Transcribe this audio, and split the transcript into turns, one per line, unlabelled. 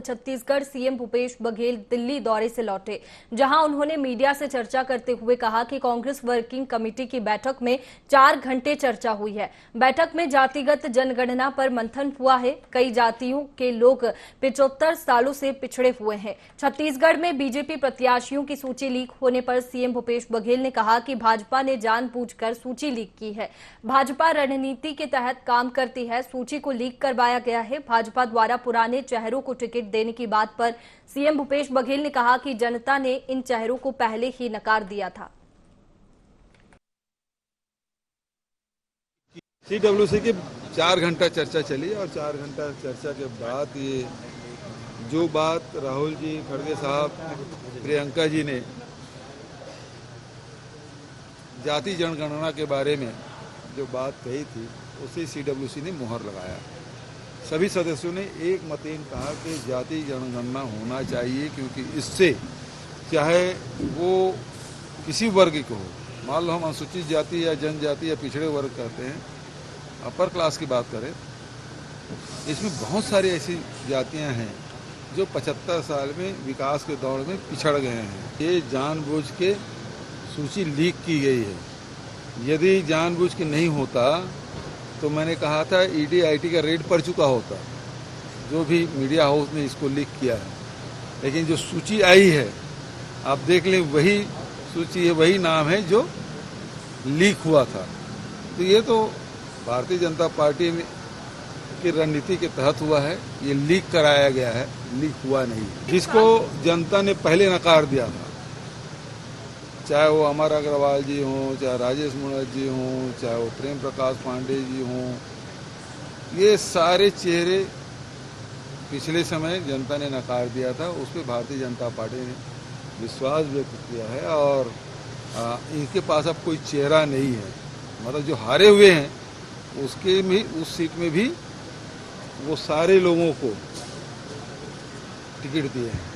Chhattisgarh CM Bhupesh Baghel Delhi दौरे से लौटे, जहां उन्होंने मीडिया से चर्चा करते हुए कहा कि कांग्रेस वर्किंग कमेटी की बैठक में 4 घंटे चर्चा हुई है। बैठक में जातिगत जनगणना पर मंथन हुआ है। कई जातियों के लोग 75 सालों से पिछड़े हुए हैं। छत्तीसगढ़ में बीजेपी प्रत्याशियों की सूची लीक होने पर सीएम भूपेश बघेल ने कहा कि भाजपा ने जानबूझकर सूची लीक की है। भाजपा रणनीति के तहत काम करती है। सूची को लीक करवाया गया है। भाजपा द्वारा पुराने चेहरों को टिकट देने की बात पर सीएम भूपेश बघेल ने कहा कि जनता ने इन चेहरों को पहले ही नकार दिया था।
सीडब्ल्यूसी की 4 घंटा चर्चा चली और 4 घंटा चर्चा के बाद ये जो बात राहुल जी, खड़गे साहब, प्रियंका जी ने जाति जनगणना के बारे में जो बात कही थी, उसी सीडब्ल्यूसी ने मुहर लगाया। सभी सदस्यों ने एक मतेन कहा कि जाति जनगणना होना चाहिए, क्योंकि इससे चाहे वो किसी वर्ग को हो, मान लो हम अनुसूचित जाति या जनजाति या पिछड़े वर्ग कहते हैं, अपर क्लास की बात करें, इसमें बहुत सारी ऐसी जातियां हैं जो 75 साल में विकास के दौर में पिछड़ गए हैं। ये जानबूझ के सूची लीक की गई है। यदि जानबूझ के नहीं होता तो मैंने कहा था ईडी आईटी का रेड पड़ चुका होता, जो भी मीडिया हाउस ने इसको लीक किया है। लेकिन जो सूची आई है, आप देख लें, वही सूची है, वही नाम है जो लीक हुआ था। तो ये तो भारतीय जनता पार्टी की रणनीति के तहत हुआ है। ये लीक कराया गया है, लीक हुआ नहीं। जिसको जनता ने पहले नकार दिया था, चाहे वो अमर अग्रवाल जी हों, चाहे राजेश मुणत जी हों, चाहे वो प्रेम प्रकाश पांडे जी हों, ये सारे चेहरे पिछले समय जनता ने नकार दिया था। उस पर भारतीय जनता पार्टी ने विश्वास व्यक्त किया है और इनके पास अब कोई चेहरा नहीं है। मतलब जो हारे हुए हैं उसके भी, उस सीट में भी वो सारे लोगों को टिकट दिए हैं।